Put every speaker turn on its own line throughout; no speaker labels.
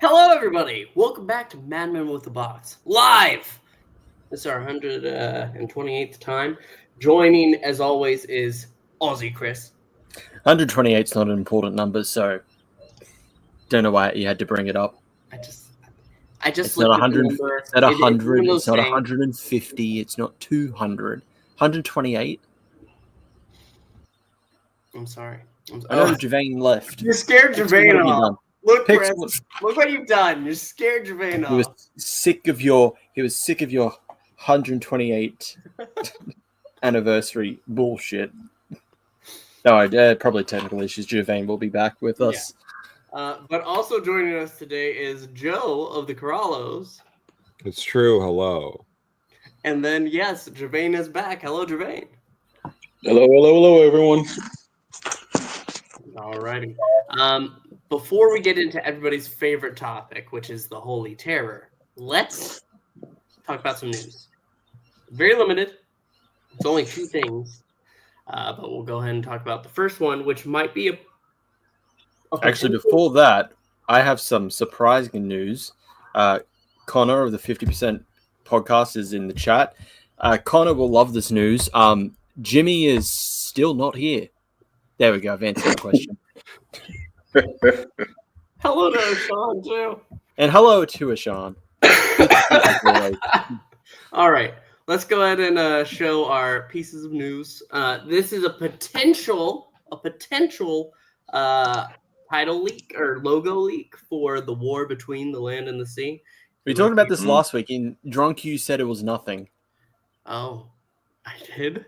Hello, everybody. Welcome back to Madmen with the Box live. This is our 128th time. Joining, as always, is OZChris.
128 is not an important number, so don't know why you had to bring it up.
I just
it's not 100. It's not 100. It's not
saying,
150. It's not 200. 128.
I'm sorry.
I know Gevain left.
You scared Gevain off. Look,
Chris,
look what you've done. You scared Gevain off.
He was sick of your 128 anniversary bullshit. No, probably technical issues. Gevain will be back with us.
Yeah. But also joining us today is Joe of the Corallos.
It's true. Hello.
And then, yes, Gevain is back. Hello, Gevain.
Hello, everyone.
Alrighty. Before we get into everybody's favorite topic, which is the Holy Terror, let's talk about some news. Very limited. It's only 2 things. But we'll go ahead and talk about the first one, which might be
Actually, before that, I have some surprising news. Connor of the 50% podcast is in the chat. Connor will love this news. Jimmy is still not here. There we go. I've answered the question.
Hello to Sean, too.
And hello to Sean.
All right. Let's go ahead and show our pieces of news. This is a potential title leak or logo leak for the war between the land and the sea.
We talked about this last week, and Drunk Q said it was nothing.
Oh, I did?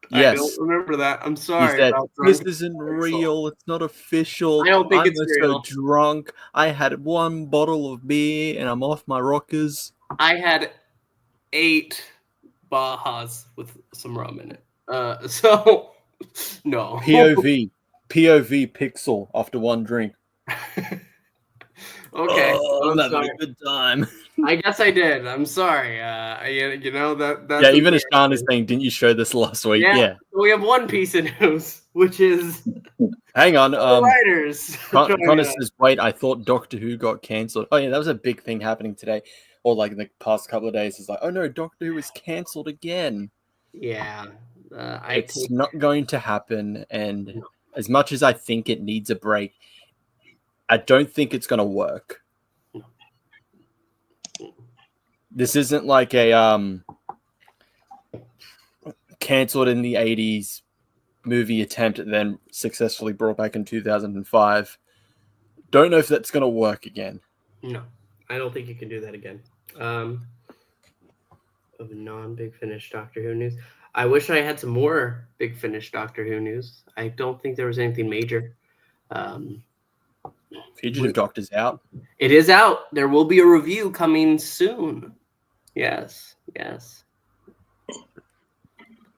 Yes.
I don't remember that. I'm sorry.
He said, this isn't real. It's not official.
I don't think it's real.
So drunk. I had 1 bottle of beer, and I'm off my rockers.
I had 8 Bajas with some rum in it. So, no.
POV Pixel after 1 drink.
Okay.
I'm having a good time.
I guess I did. I'm sorry. You know that.
Yeah, even Ashan is saying, didn't you show this last week? Yeah.
We have one piece of news, which is.
Hang on.
Writers.
Connor says, wait, I thought Doctor Who got cancelled. Oh, yeah, that was a big thing happening today. Or like in the past couple of days. It's like, oh no, Doctor Who is cancelled again.
Yeah.
It's not going to happen. And as much as I think it needs a break, I don't think it's going to work. This isn't like a cancelled in the 80s movie attempt and then successfully brought back in 2005. Don't know if that's going to work again.
No, I don't think you can do that again. Of non-Big Finish Doctor Who news. I wish I had some more Big Finish Doctor Who news. I don't think there was anything major.
Fugitive Doctor's out.
It is out. There will be a review coming soon. Yes.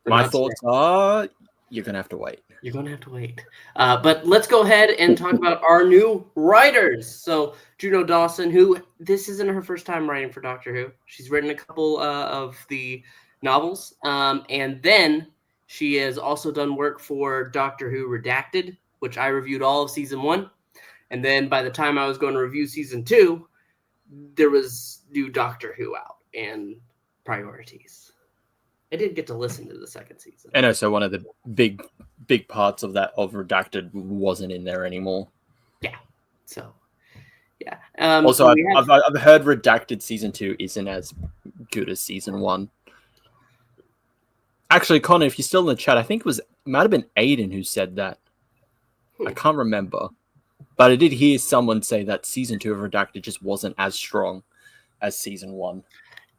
My thoughts are you're going to have to wait.
You're going to have to wait. But let's go ahead and talk about our new writers. So Juno Dawson, who this isn't her first time writing for Doctor Who. She's written a couple of the novels. And then she has also done work for Doctor Who Redacted, which I reviewed all of season 1. And then by the time I was going to review season 2, there was new Doctor Who out and priorities. I did get to listen to the second season.
I know, so one of the big parts of that of Redacted wasn't in there anymore.
Yeah. So, yeah.
Also, I've heard Redacted season 2 isn't as good as season 1. Actually, Connor, if you're still in the chat, I think it might have been Aiden who said that. I can't remember. But I did hear someone say that season 2 of Redacted just wasn't as strong as season 1.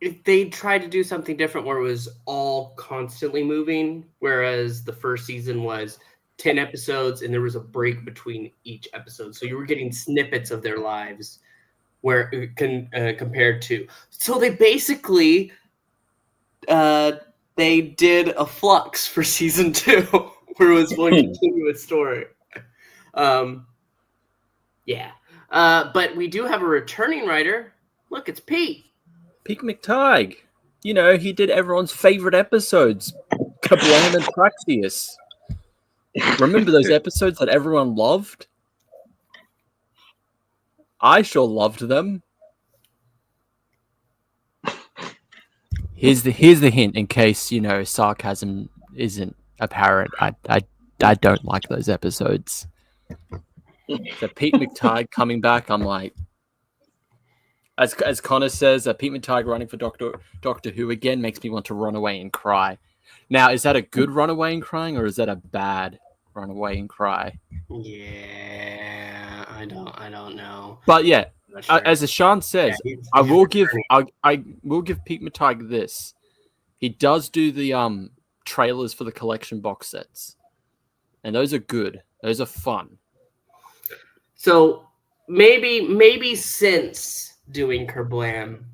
If they tried to do something different where it was all constantly moving, whereas the first season was 10 episodes and there was a break between each episode. So you were getting snippets of their lives where compared to. So they basically they did a flux for season 2 where it was one continuous story. Yeah. But we do have a returning writer. Look, it's Pete.
Pete McTighe. You know, he did everyone's favorite episodes. Kablam and Praxius. Remember those episodes that everyone loved? I sure loved them. Here's the hint in case sarcasm isn't apparent. I don't like those episodes. So Pete McTighe coming back, I'm like, as Connor says, Pete McTighe running for Doctor Who again makes me want to run away and cry. Now, is that a good run away and crying, or is that a bad run away and cry?
Yeah, I don't know.
But yeah,
Sure.
as Ashan says, I will give Pete McTighe this. He does do the trailers for the collection box sets, and those are good. Those are fun.
So maybe since doing Kerblam,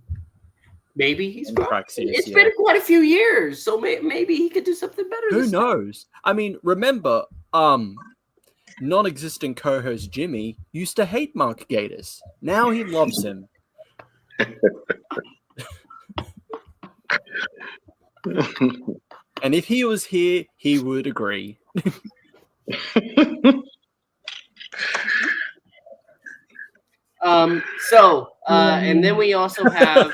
maybe he's it's been quite a few years, so maybe he could do something better.
Who knows? I mean, remember, non-existent co-host Jimmy used to hate Mark Gatiss. Now he loves him. And if he was here, he would agree.
And then we also have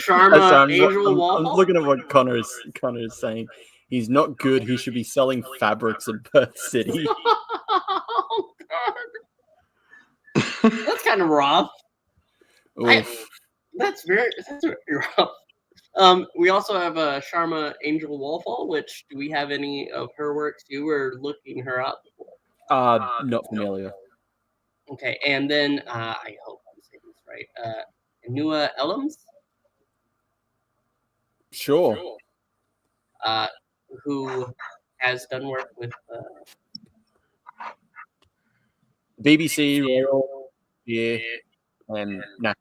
Sharma Angel Wall.
I'm looking at what Connor is saying. He's not good. He should be selling fabrics in Perth City.
Oh, God. That's kind of rough. That's very rough. We also have Sharma Angel Wallfall, which do we have any of her works? You were looking her up before.
Not familiar.
Okay, and then I hope I'm saying this right. Nua Elms?
Sure.
Who has done work with
BBC, Royal, and
yeah.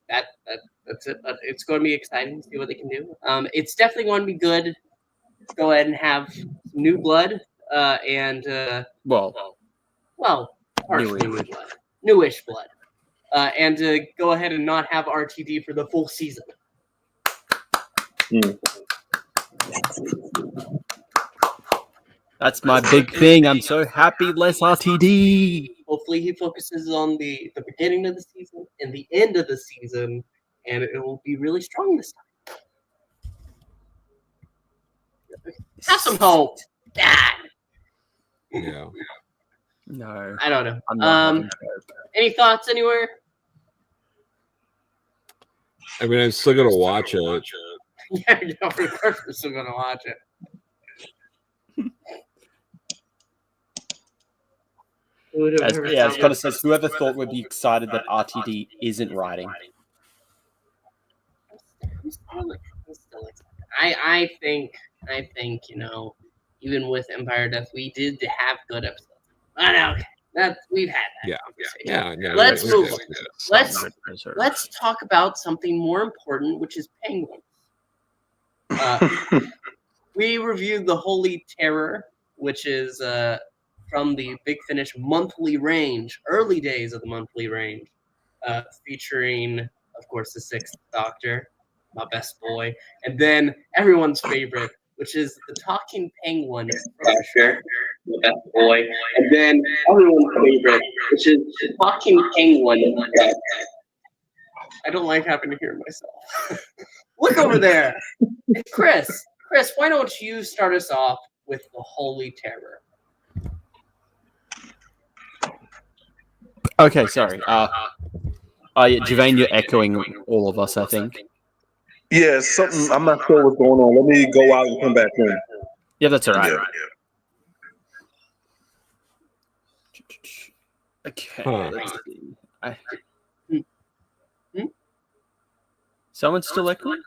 That's it. But it's going to be exciting to see what they can do. It's definitely going to be good to go ahead and have some new blood. Partially newish blood. And to go ahead and not have RTD for the full season.
That's my big thing. I'm so happy. Less RTD.
Hopefully, he focuses on the beginning of the season and the end of the season, and it will be really strong this time. Have some hope, Dad.
Yeah.
No,
I don't know.
I'm not
any thoughts anywhere?
I mean, I'm still gonna watch it.
Yeah, of course we're still gonna watch it.
As Connor says, whoever thought we'd be excited that RTD isn't writing.
I'm still excited. I think even with Empire Death, we did have good episodes. Okay, we've had that.
Yeah.
Let's move on. Let's talk about something more important, which is penguins. We reviewed the Holy Terror, which is from the Big Finish monthly range, early days of the monthly range, featuring, of course, the Sixth Doctor, my best boy, and then everyone's favorite, which is the Talking Penguin, Frobisher, my best boy, and then everyone's favorite, which is the Talking Penguin. I don't like having to hear myself. Look over there. It's Chris. Chris, why don't you start us off with the Holy Terror?
Okay, sorry. Gevain, you're echoing all of us, I think.
Yeah, something. I'm not sure what's going on. Let me go out and come back in.
Yeah, that's all right. Yeah. Okay, let's see. Someone's still echoing?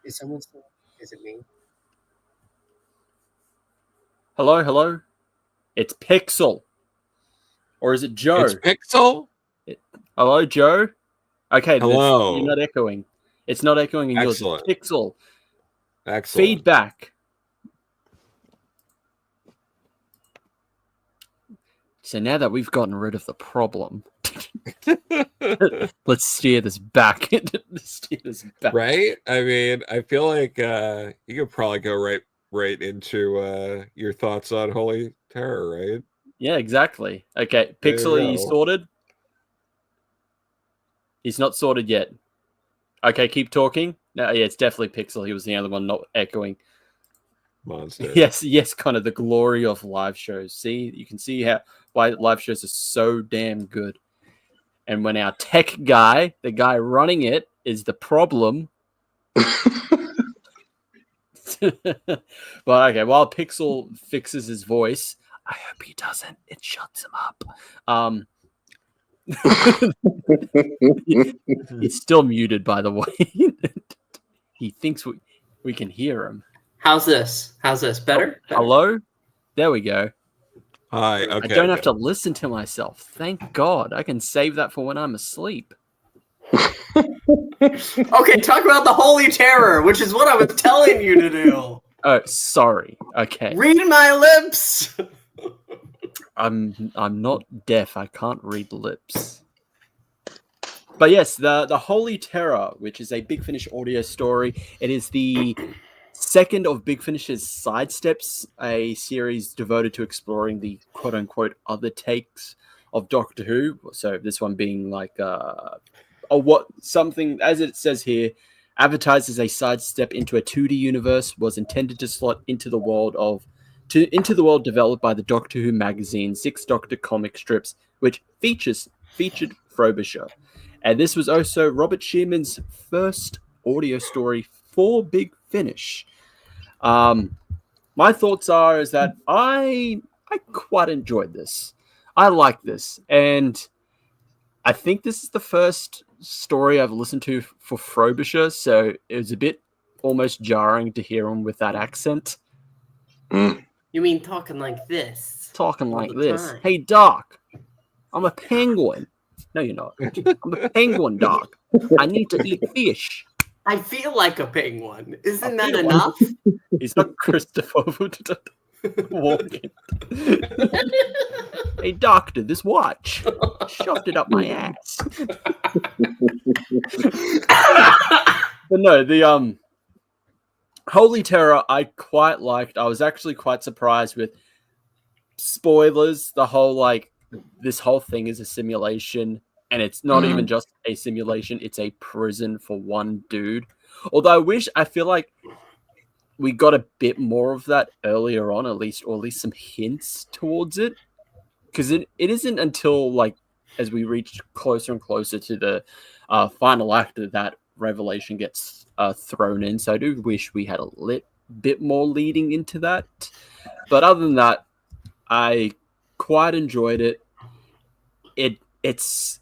Is someone still? Is it me?
Hello? It's Pixel. Or is it Joe?
It's Pixel?
Hello, Joe? Okay,
hello.
You're not echoing. It's not echoing in yours. It's Pixel.
Excellent.
Feedback. So now that we've gotten rid of the problem, Let's steer this back.
Right? I mean, I feel like you could probably go right into your thoughts on Holy Terror, right?
Yeah, exactly. Okay, Pixel, are you sorted? He's not sorted yet. Okay, keep talking. No, yeah, it's definitely Pixel. He was the only one not echoing.
Monster.
Yes, kind of the glory of live shows. See, you can see why live shows are so damn good. And when our tech guy, the guy running it, is the problem. But okay, while Pixel fixes his voice, I hope he doesn't. It shuts him up. He's still muted, by the way. He thinks we can hear him.
How's this? Better?
Hello? There we go.
Hi. Okay.
I don't have to listen to myself. Thank God. I can save that for when I'm asleep.
Okay, talk about the Holy Terror, which is what I was telling you to do.
Oh, sorry. Okay.
Read my lips.
I'm not deaf. I can't read lips. But yes, the Holy Terror, which is a Big Finish audio story. It is the second of Big Finish's Sidesteps, a series devoted to exploring the quote-unquote other takes of Doctor Who. So this one being like something, as it says here, advertised as a sidestep into a 2D universe, was intended to slot into the world developed by the Doctor Who magazine 6 Doctor comic strips, which featured Frobisher. And this was also Robert Shearman's first audio story for Big Finish. My thoughts is that I quite enjoyed this. I like this, and I think this is the first story I've listened to for Frobisher, so it was a bit almost jarring to hear him with that accent.
You mean talking like this?
Talking like this. Hey, Doc, I'm a penguin. No, you're not. I'm a penguin, Doc. I need to eat fish.
I feel like a penguin. Isn't that enough?
He's not Christopher Walken. Hey, doctor, this watch. Shoved it up my ass. But no, the Holy Terror I quite liked. I was actually quite surprised with spoilers. The whole this whole thing is a simulation, and it's not even just a simulation, it's a prison for one dude. Although I feel like we got a bit more of that earlier on, or at least some hints towards it. Because it isn't until as we reach closer and closer to the final act that revelation gets thrown in. So I do wish we had a bit more leading into that. But other than that, I quite enjoyed it. It's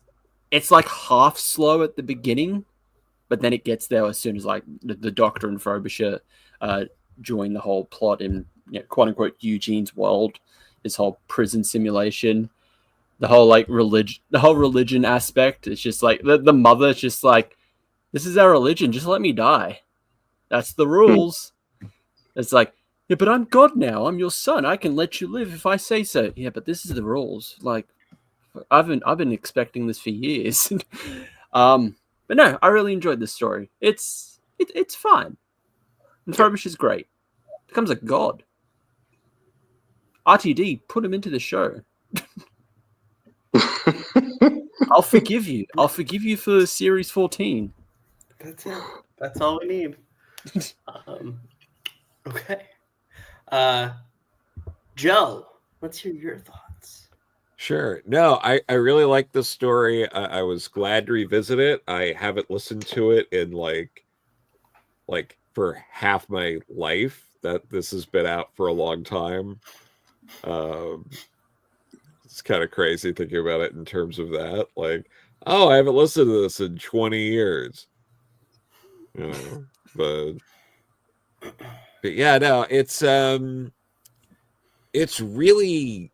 like half slow at the beginning, but then it gets there as soon as the Doctor and Frobisher join the whole plot in quote unquote Eugene's world, this whole prison simulation, the whole religion aspect. It's just the mother's just this is our religion, just let me die. That's the rules. It's yeah, but I'm God now. I'm your son. I can let you live if I say so. Yeah, but this is the rules. I've been expecting this for years. But no, I really enjoyed this story. It's fine. And Frobisher's great. Becomes a god. RTD, put him into the show. I'll forgive you. I'll forgive you for series 14.
That's it. That's all we need. Okay. Joe, let's hear your thoughts.
Sure. No, I really like this story. I was glad to revisit it. I haven't listened to it in like for half my life. That this has been out for a long time. It's kind of crazy thinking about it in terms of that. I haven't listened to this in 20 years. But yeah, no, it's really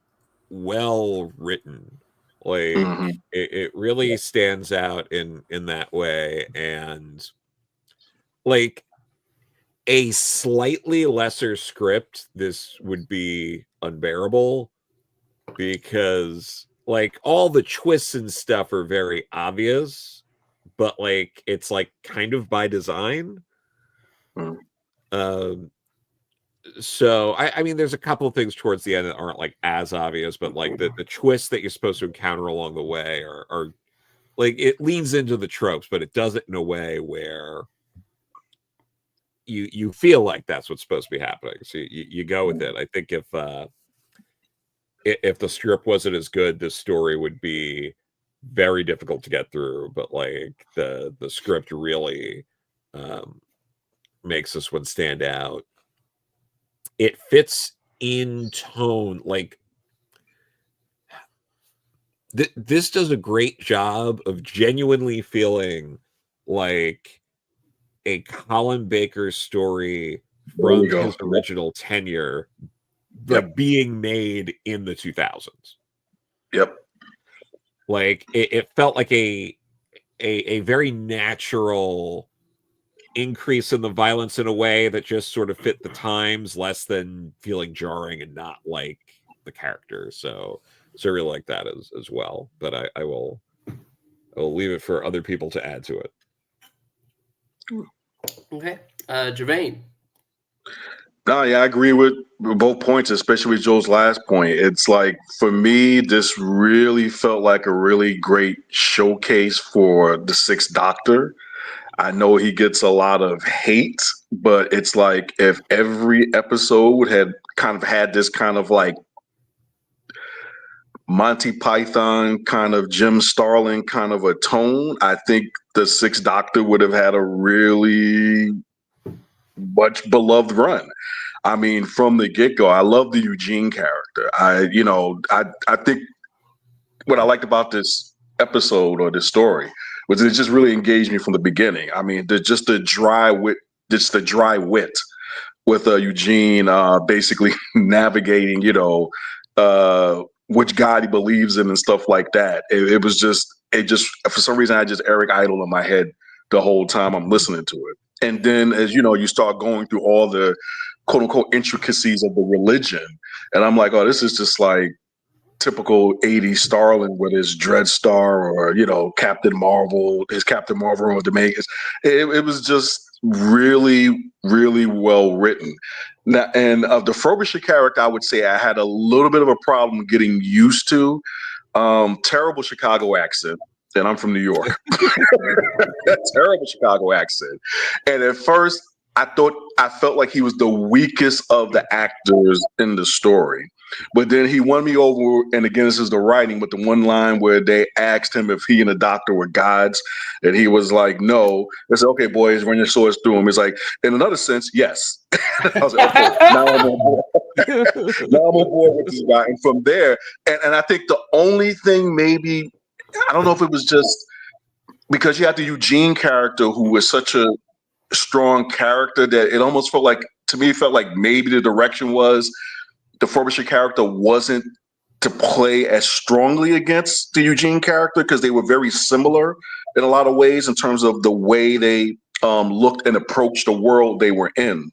well written. It really stands out in that way, and a slightly lesser script, this would be unbearable, because like all the twists and stuff are very obvious, but like it's like kind of by design. So I mean, there's a couple of things towards the end that aren't like as obvious, but like the twists that you're supposed to encounter along the way are like, it leans into the tropes, but it does it in a way where you feel like that's what's supposed to be happening. So you go with it. I think if the script wasn't as good, this story would be very difficult to get through. But like the script really makes this one stand out. It fits in tone. Like this does a great job of genuinely feeling like a Colin Baker story from his original tenure, but being made in the 2000s.
Yep.
Like it felt like a very natural increase in the violence in a way that just sort of fit the times, less than feeling jarring and not like the character. So I really like that as well. But I will leave it for other people to add to it.
Okay. Gevain.
No, yeah, I agree with both points, especially with Joe's last point. It's like, for me, this really felt like a really great showcase for the Sixth Doctor. I know he gets a lot of hate, but it's like if every episode had kind of had this kind of like Monty Python kind of Jim Starlin kind of a tone, I think the Sixth Doctor would have had a really much beloved run. I mean, from the get-go, I love the Eugene character. I think what I liked about this episode or this story was it just really engaged me from the beginning. I mean, the dry wit with Eugene basically navigating, which God he believes in and stuff like that. It just for some reason I just Eric Idle in my head the whole time I'm listening to it. And then as you start going through all the quote unquote intricacies of the religion, and I'm like, oh, this is just like typical 80s Starlin with his Dread Star or Captain Marvel, his Captain Marvel or Dominguez. It was just really, really well written. Now, and of the Frobisher character, I would say I had a little bit of a problem getting used to. Terrible Chicago accent, and I'm from New York. Terrible Chicago accent. And at first, I felt like he was the weakest of the actors in the story. But then he won me over, and again, this is the writing, but the one line where they asked him if he and the Doctor were gods, and he was like, no. They said, okay, boys, run your swords through him. He's like, in another sense, yes. I was like, okay, now I'm on board. Now I'm on board with this guy. And from there, and I think the only thing maybe, I don't know if it was just because you had the Eugene character who was such a strong character that it almost felt like, to me, it felt like maybe the direction was the Frobisher character wasn't to play as strongly against the Eugene character because they were very similar in a lot of ways in terms of the way they looked and approached the world they were in.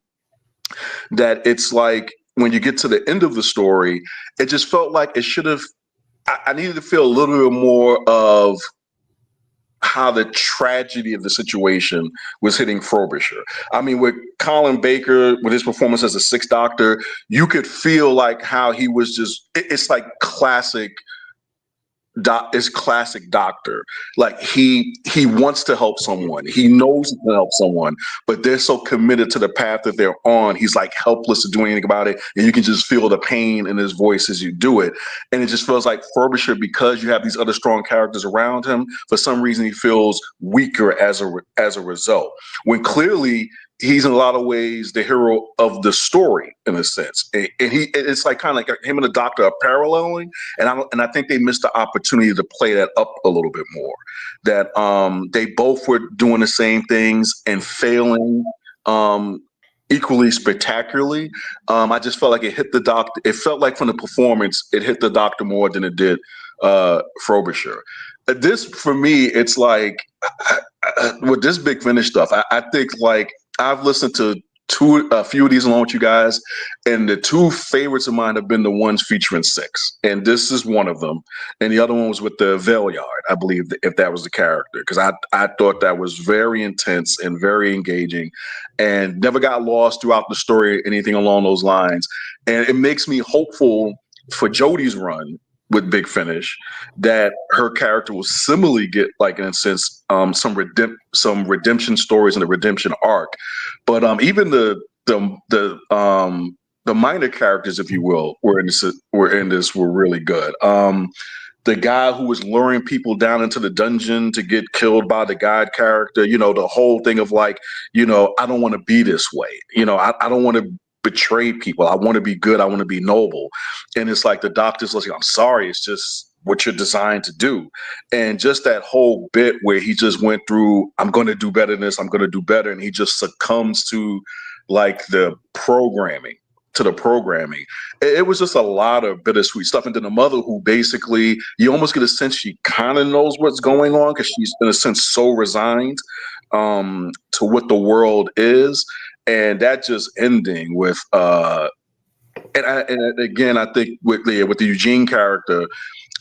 That it's like when you get to the end of the story, it just felt like it should have, I needed to feel a little bit more of how the tragedy of the situation was hitting Frobisher. I mean, with Colin Baker, with his performance as the Sixth Doctor, you could feel like how he was just, it's like classic Doctor. Like he wants to help someone. He knows he can help someone, but they're so committed to the path that they're on. He's like helpless to do anything about it. And you can just feel the pain in his voice as you do it. And it just feels like Frobisher, because you have these other strong characters around him, for some reason he feels weaker as a result. When clearly he's in a lot of ways the hero of the story in a sense, and it's like kind of like him and the Doctor are paralleling, and I think they missed the opportunity to play that up a little bit more. That they both were doing the same things and failing equally spectacularly. I just felt like it hit the Doctor. It felt like from the performance, it hit the Doctor more than it did Frobisher. This for me, it's like with this Big Finish stuff. I think like I've listened to a few of these along with you guys, and the two favorites of mine have been the ones featuring Six, and this is one of them, and the other one was with the Velyard, I believe, if that was the character, because I thought that was very intense and very engaging, and never got lost throughout the story, anything along those lines, and it makes me hopeful for Jodie's run with Big Finish, that her character will similarly get, like, in a sense, some redemption stories and a redemption arc. But even the minor characters, if you will, were really good. The guy who was luring people down into the dungeon to get killed by the guide character, the whole thing of like, I don't want to be this way. I don't want to betray people. I want to be good. I want to be noble. And it's like the doctor's like, I'm sorry, it's just what you're designed to do. And just that whole bit where he just went through, I'm going to do better than this, I'm going to do better. And he just succumbs to like the programming. It was just a lot of bittersweet stuff. And then the mother, who basically, you almost get a sense she kind of knows what's going on, because she's in a sense so resigned to what the world is. And that just ending with and again, I think with the Eugene character,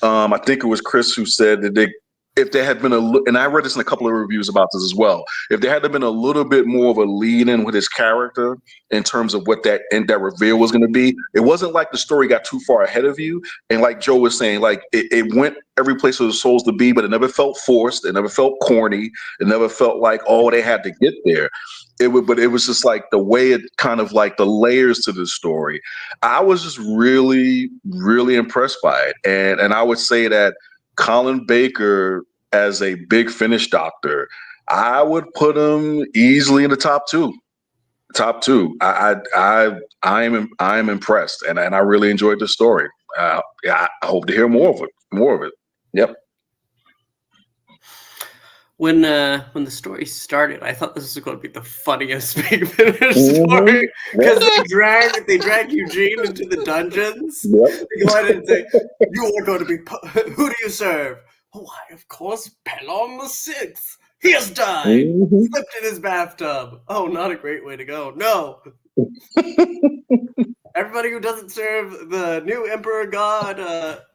I think it was Chris who said that if there had been and I read this in a couple of reviews about this as well, if there had been a little bit more of a lead in with his character in terms of what that reveal was going to be, it wasn't like the story got too far ahead of you. And like Joe was saying, like it went every place it was supposed to be, but it never felt forced. It never felt corny. It never felt like, oh, they had to get there. But it was just like the way it kind of like the layers to the story. I was just really, really impressed by it. And I would say that Colin Baker as a Big Finish doctor, I would put him easily in the top two. I am impressed, and I really enjoyed the story. I hope to hear more of it. Yep.
When the story started, I thought this was going to be the funniest Big Finish story, because they drag Eugene into the dungeons.
Yep.
They go ahead and say, "You are going to be. Who do you serve?" "Oh, I, of course, Pelon the Sixth. He has died. Slipped in his bathtub." Oh, not a great way to go. No. Everybody who doesn't serve the new Emperor God,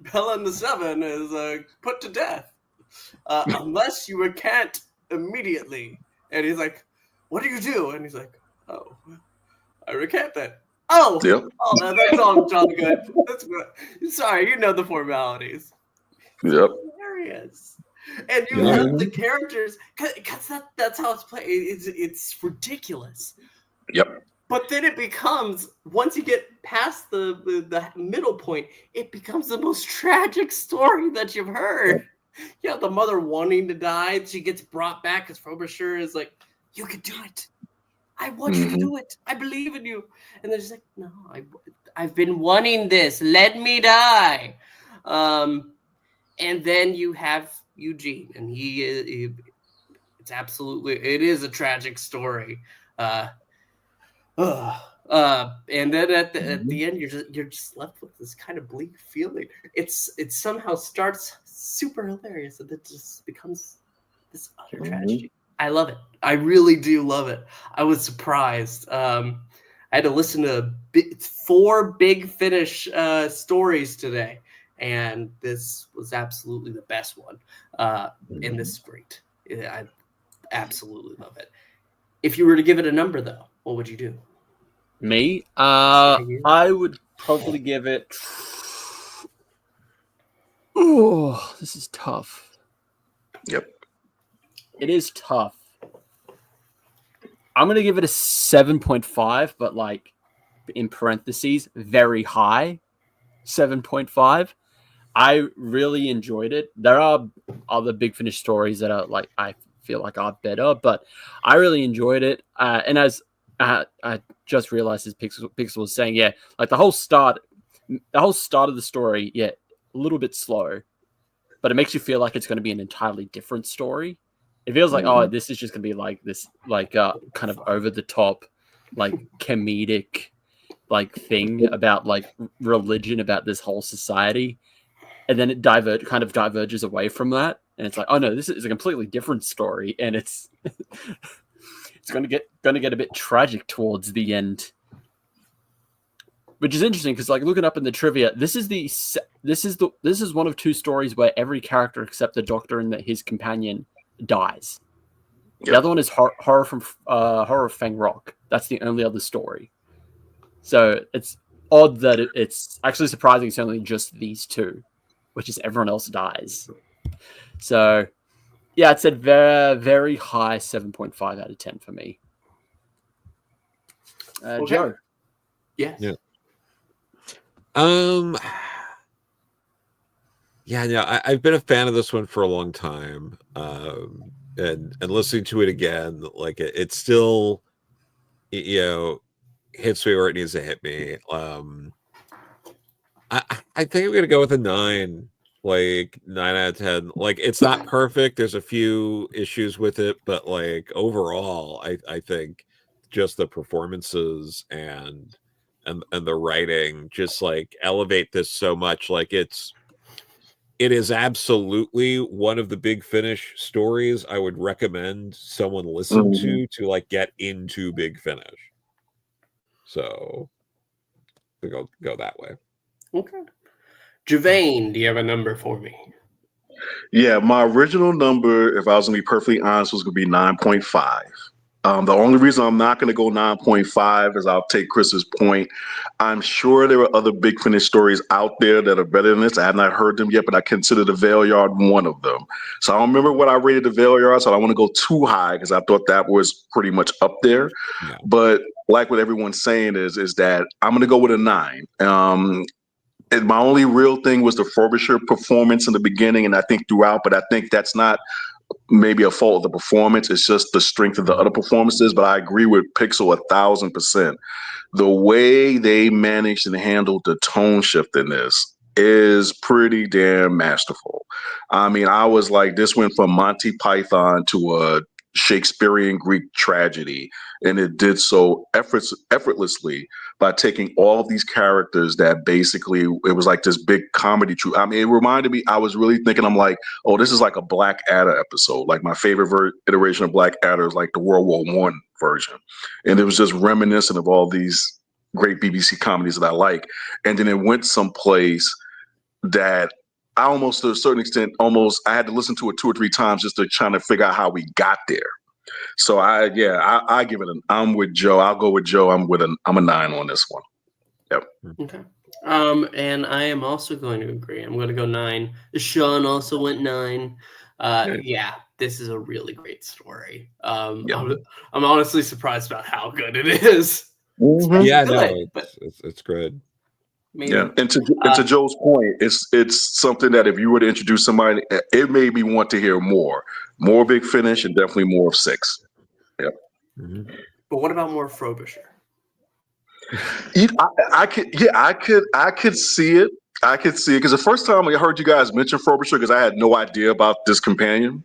Pelon the Seven, is put to death. Unless you recant immediately. And he's like, "What do you do?" And he's like, "Oh, I recant that." Oh,
yep.
Oh, that's all John Good. That's good. Sorry, you know the formalities.
Yep.
Hilarious. And you have the characters, because that's how it's played. It's ridiculous.
Yep.
But then it becomes, once you get past the middle point, it becomes the most tragic story that you've heard. Yeah, the mother wanting to die, she gets brought back because Frobisher is like, "You can do it. I want you to do it. I believe in you." And they're just like, "No, I've been wanting this. Let me die." And then you have Eugene, and it is a tragic story. And then at the end, you're just left with this kind of bleak feeling. It somehow starts super hilarious, and it just becomes this utter tragedy. I love it. I really do love it. I was surprised. I had to listen to 4 Big Finish stories today, and this was absolutely the best one. And this is great. I absolutely love it. If you were to give it a number, though, what would you do?
Me? I would probably give it... Oh, this is tough.
Yep.
It is tough. I'm going to give it a 7.5, but like in parentheses, very high. 7.5. I really enjoyed it. There are other Big Finish stories that are like, I feel like are better, but I really enjoyed it. And as I just realized, as Pixel was saying, yeah, like the whole start of the story, yeah, a little bit slow, but it makes you feel like it's going to be an entirely different story. It feels like, oh, this is just going to be like this, like kind of over the top, like comedic, like thing about like religion, about this whole society, and then it diverges away from that, and it's like, oh no, this is a completely different story, and it's it's going to get a bit tragic towards the end, which is interesting because, like, looking up in the trivia, this is one of two stories where every character except the Doctor and his companion dies.
Yep.
The other one is Horror of Fang Rock. That's the only other story. So it's odd that it's actually surprising it's only just these two, which is everyone else dies. So, yeah, it's a very, very high 7.5 out of 10 for me.
Okay.
Joe?
Yes.
Yeah. Yeah, no, I've been a fan of this one for a long time. And listening to it again, like it still, hits me where it needs to hit me. I think I'm gonna go with a 9, like 9 out of 10. Like, it's not perfect. There's a few issues with it, but like overall, I think just the performances and the writing just like elevate this so much. Like, it is absolutely one of the Big Finish stories I would recommend someone listen to like get into Big Finish. So we'll go that way.
Okay. Gevain, do you have a number for me?
Yeah, my original number, if I was going to be perfectly honest, was going to be 9.5. The only reason I'm not going to go 9.5 is I'll take Chris's point. I'm sure there are other Big Finish stories out there that are better than this. I have not heard them yet, but I consider the Veil Yard one of them. So I don't remember what I rated the Veil Yard, so I don't want to go too high because I thought that was pretty much up there.
Yeah.
But like what everyone's saying is that I'm going to go with a 9. And my only real thing was the Frobisher performance in the beginning, and I think throughout, but I think that's not maybe a fault of the performance. It's just the strength of the other performances. But I agree with Pixel 1,000%. The way they managed and handled the tone shift in this is pretty damn masterful. I mean, I was like, this went from Monty Python to a Shakespearean Greek tragedy, and it did so effortlessly by taking all of these characters that basically it was like this big comedy troupe. I mean, it reminded me, I was really thinking, I'm like, oh, this is like a Black Adder episode. Like, my favorite iteration of Black Adder is like the World War I version, and it was just reminiscent of all these great BBC comedies that I like. And then it went someplace that I almost, to a certain extent, I had to listen to it 2 or 3 times just to try to figure out how we got there. So I give it I'm with Joe. I'll go with Joe. I'm a 9 on this one. Yep.
Okay. And I am also going to agree. I'm going to go 9. Sean also went 9. Yeah, this is a really great story. I'm honestly surprised about how good it is.
Mm-hmm.
Yeah,
good,
no, it's good.
Maybe.
Yeah, and to Joe's point, it's something that if you were to introduce somebody, it made me want to hear more Big Finish, and definitely more of 6. Yep.
Mm-hmm.
But what about more Frobisher?
I could see it. I could see it because the first time I heard you guys mention Frobisher, because I had no idea about this companion,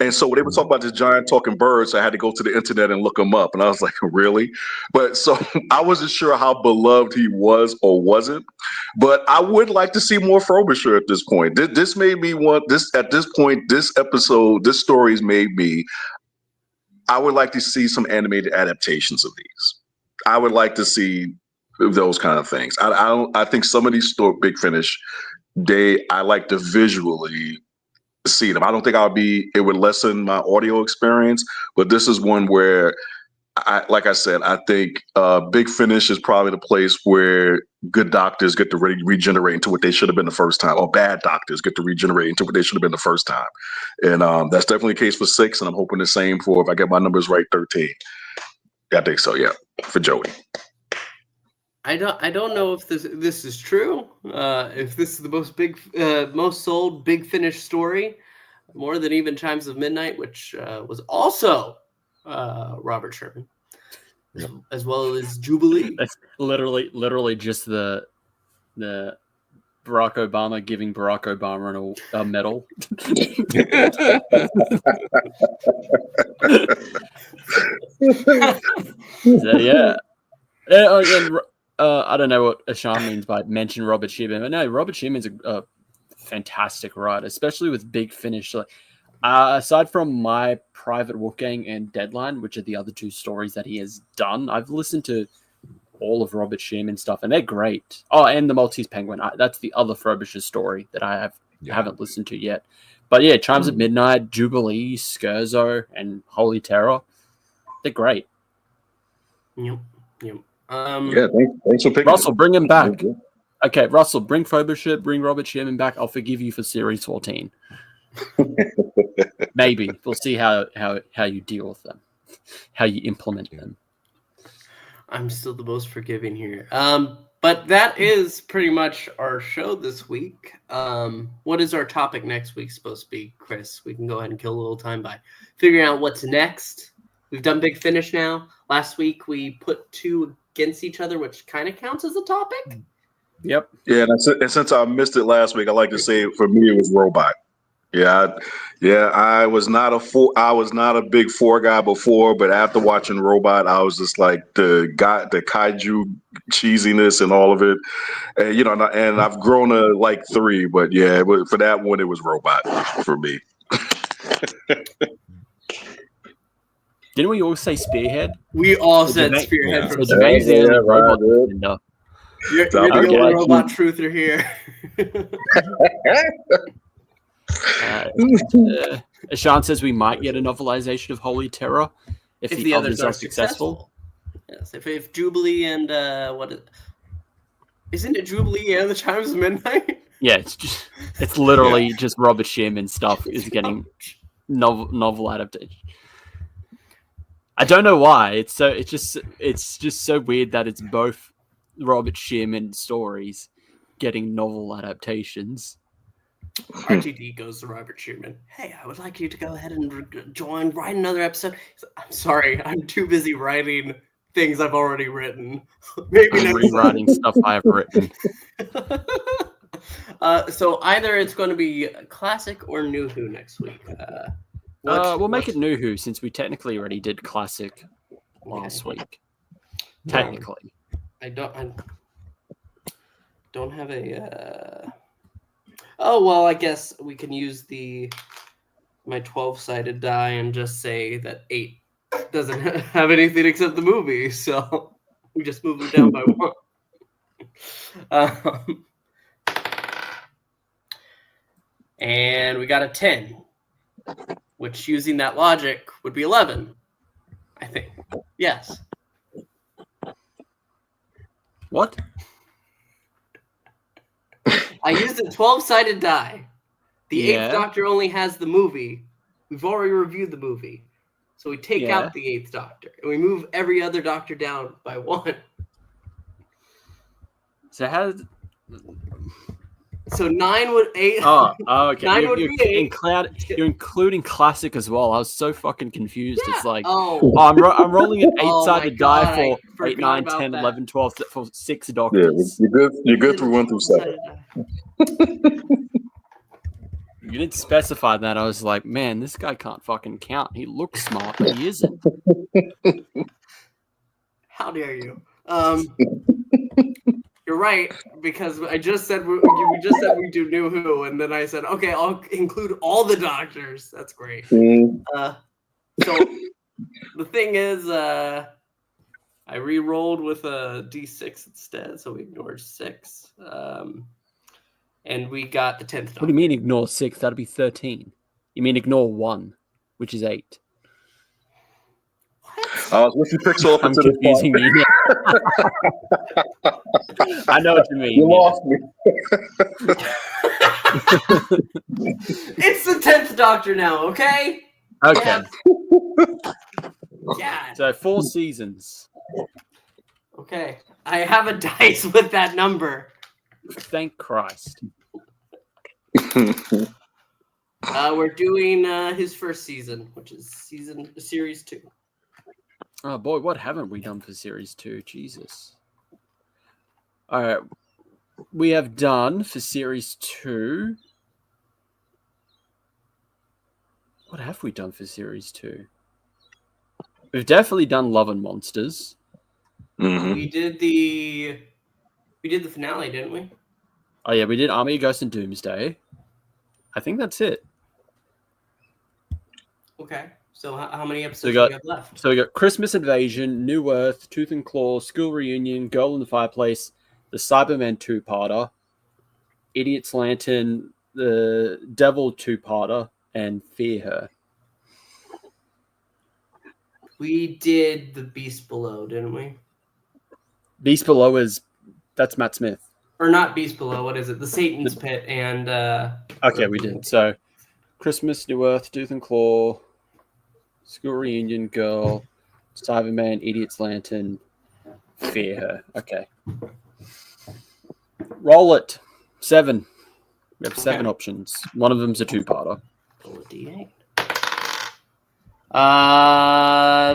and so when they were talking about this giant talking bird, so I had to go to the internet and look him up, and I was like, really? But so I wasn't sure how beloved he was or wasn't, but I would like to see more Frobisher at this point. This made me want this at this point. This episode, this story's made me. I would like to see some animated adaptations of these. I would like to see those kind of things. I think some of these Big Finish, I like to visually see them. I don't think it would lessen my audio experience, but this is one where like I said, I think Big Finish is probably the place where good doctors get to regenerate into what they should have been the first time, or bad doctors get to regenerate into what they should have been the first time. And that's definitely the case for 6, and I'm hoping the same for, if I get my numbers right, 13. I think so, yeah, for Joey.
I don't know if this is true. If this is the most sold Big Finish story, more than even Chimes of Midnight, which was also Robert Sherman, as well as Jubilee.
That's literally just the Barack Obama giving Barack Obama a medal. So, yeah. And I don't know what Sean means by mention Robert Sherman, but no, Robert Sherman's a fantastic writer, especially with Big Finish. Like, Aside from My Private Wolfgang and Deadline, which are the other two stories that he has done, I've listened to all of Robert Shearman stuff, and they're great. Oh, and the Maltese Penguin. That's the other Frobisher story that I haven't listened to yet. But yeah, Chimes of Midnight, Jubilee, Scherzo, and Holy Terror. They're great.
Yep.
Yeah, thanks for picking
Russell, bring him back. Okay, Russell, bring Frobisher, bring Robert Shearman back. I'll forgive you for Series 14. Maybe. We'll see how you deal with them, how you implement them.
I'm still the most forgiving here. But that is pretty much our show this week. What is our topic next week supposed to be, Chris? We can go ahead and kill a little time by figuring out what's next. We've done Big Finish now. Last week we put two against each other, which kind of counts as a topic.
Yep.
Yeah, and since I missed it last week, I like to say for me it was Robot. I was not a big 4 guy before, but after watching Robot, I was just like the kaiju cheesiness and all of it, and I've grown to like 3, but yeah, for that one it was Robot for me.
Didn't we all say Spearhead?
We all said Spearhead from
Gevain's the only robot defender.
You're the only robot truther here.
Ashan says we might get a novelization of Holy Terror if the others are successful.
Yes, if Jubilee and isn't it Jubilee and the Chimes of Midnight?
Yeah, it's literally just Robert Shearman stuff is getting novel adaptation. I don't know why. It's just so weird that it's both Robert Shearman stories getting novel adaptations.
RTD goes to Robert Shearman. Hey, I would like you to go ahead and write another episode. I'm sorry, I'm too busy writing things I've already written. Maybe
I'm rewriting stuff I've written.
So either it's going to be Classic or New Who next week.
We'll make it New Who since we technically already did Classic last week. Technically,
I don't have a. Oh well, I guess we can use my 12-sided die and just say that 8 doesn't have anything except the movie, so we just move it down by 1. And we got a 10, which using that logic would be 11, I think. Yes.
What?
I used a 12-sided die. The 8th Doctor only has the movie. We've already reviewed the movie. So we take out the 8th Doctor. And we move every other Doctor down by 1. So 9 would 8.
Oh, okay.
9 would be 8.
You're including Classic as well. I was so fucking confused.
Yeah.
It's like,
I'm
rolling an 8-sided die for 8, 9, 10,
that.
11, 12 for 6 Doctors.
Yeah, you're good through 1 through 7.
You didn't specify that. I was like, man, this guy can't fucking count. He looks smart, but he isn't.
How dare you? You're right, because I just said we do New Who, and then I said, okay, I'll include all the Doctors. That's great. So the thing is, I re-rolled with a D6 instead, so we ignored 6. And we got the 10th Doctor.
What do you mean ignore 6? That'd be 13. You mean ignore 1, which is 8.
What's your pixel up
I'm
into
confusing you. I know what you mean.
You lost me.
It's the 10th Doctor now, okay?
Okay.
Yeah.
So 4 seasons.
Okay. I have a dice with that number.
Thank Christ.
We're doing his first season, which is series 2.
Oh boy, what haven't we done for series 2? Jesus. All right. We have done for series 2. What have we done for series 2? We've definitely done Love and Monsters.
Mm-hmm.
We did the finale, didn't we?
Oh yeah, we did Army of Ghosts and Doomsday. I think that's it.
Okay. So how many episodes
So we
do we
got-
have left?
So we got Christmas Invasion, New Earth, Tooth and Claw, School Reunion, Girl in the Fireplace, the Cybermen 2-parter, Idiot's Lantern, the Devil 2-parter, and Fear Her.
We did the Beast Below, didn't we?
Beast Below that's Matt Smith.
Or not Beast Below. What is it? The Satan's Pit and.
Okay, we did. So Christmas, New Earth, Tooth and Claw, School Reunion, Girl, Cyberman, Idiot's Lantern, Fear Her. Okay. Roll it. 7. We have 7 options. One of them's a 2-parter.
Roll a D8.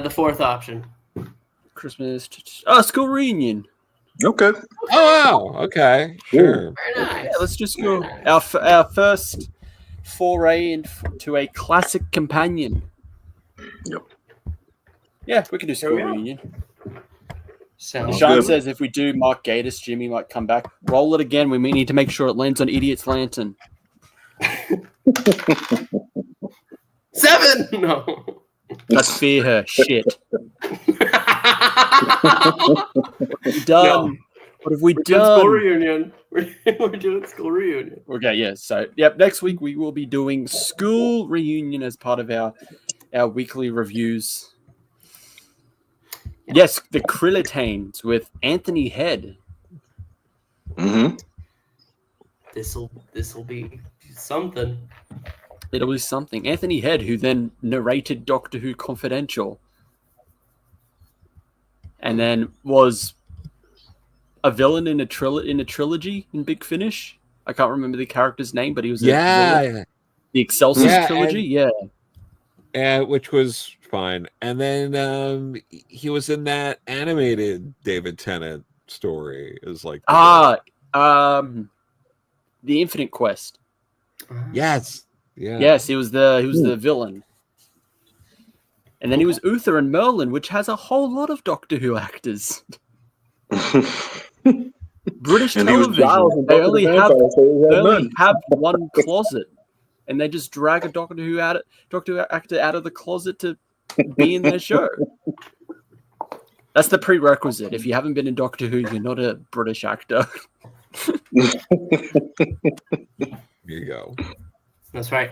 The fourth option.
Christmas. School Reunion.
Okay.
Oh, wow. Okay. Sure.
Very nice.
Yeah, let's just
Very
go.
nice.
Our first foray into a classic companion.
Yep.
Yeah, we can do School
we go.
Reunion.
Sounds
Sean
good.
says if we do Mark Gatiss, Jimmy might come back. Roll it again. We may need to make sure it lands on Idiot's Lantern.
7. No.
That's Fear Her. Shit. Done. What have we
We're doing School
done?
Reunion. We're doing School Reunion.
Okay, yeah. So, yep. Next week we will be doing School Reunion as part of our weekly reviews. Yes, the Krillitanes with Anthony Head.
Mm-hmm.
This'll be something.
It'll be something. Anthony Head, who then narrated Doctor Who Confidential, and then was a villain in a trilogy in Big Finish. I can't remember the character's name, but he was a villain. The Excelsis trilogy.
And which was fine. And then he was in that animated David Tennant story. Is like
the Infinite Quest.
yes, yeah,
Yes, he was the villain. And then he was Uther and Merlin, which has a whole lot of Doctor Who actors. British
And he was
television,
Giles in
they
Buffy
only
the
have
Vampire, so he had none.
one closet, and they just drag a Doctor Who actor out of the closet to be in their show. That's the prerequisite. If you haven't been in Doctor Who, you're not a British actor.
Here you go.
That's right.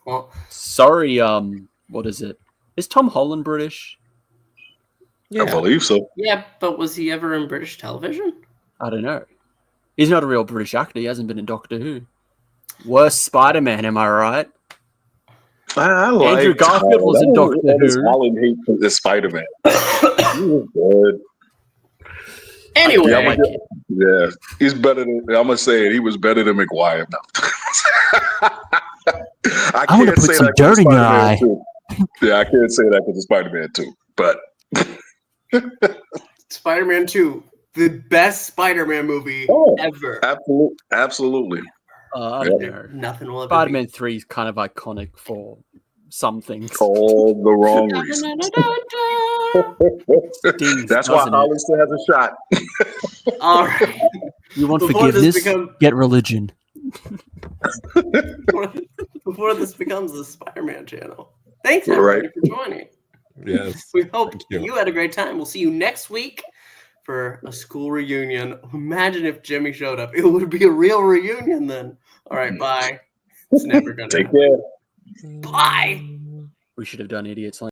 Well,
Sorry, what is it? Is Tom Holland British?
Yeah.
I believe so.
yeah, but was he ever in British television?
I don't know. He's not a real British actor. He hasn't been in Doctor Who. Worst Spider-Man, am I right?
I like
Andrew Garfield was in Doctor Who.
Holland hate for the Spider-Man. He was good.
Anyway,
I like it.
Yeah, he's better than. I'm gonna say it. He was better than McGuire. I
wanna put some dirt in your eye.
Too. Yeah, I can't say that because of Spider-Man too. But
Spider-Man 2, the best Spider-Man movie ever.
absolutely.
I don't know.
Nothing will ever
Spider-Man 3 is kind of iconic for some things.
All the wrong reasons.
Stings,
That's why
doesn't it?
Holland still has a shot.
All right.
You want
Before this
forgiveness?
becomes-
Get religion.
Before this becomes the Spider-Man channel. Thanks,
Right.
everybody, for joining.
Yes.
We hope
Thank you.
you had a great time. We'll see you next week for a school reunion. Imagine if Jimmy showed up. It would be a real reunion then. All right, bye. It's never going to
Take
happen.
care.
Bye.
We should have done Idiots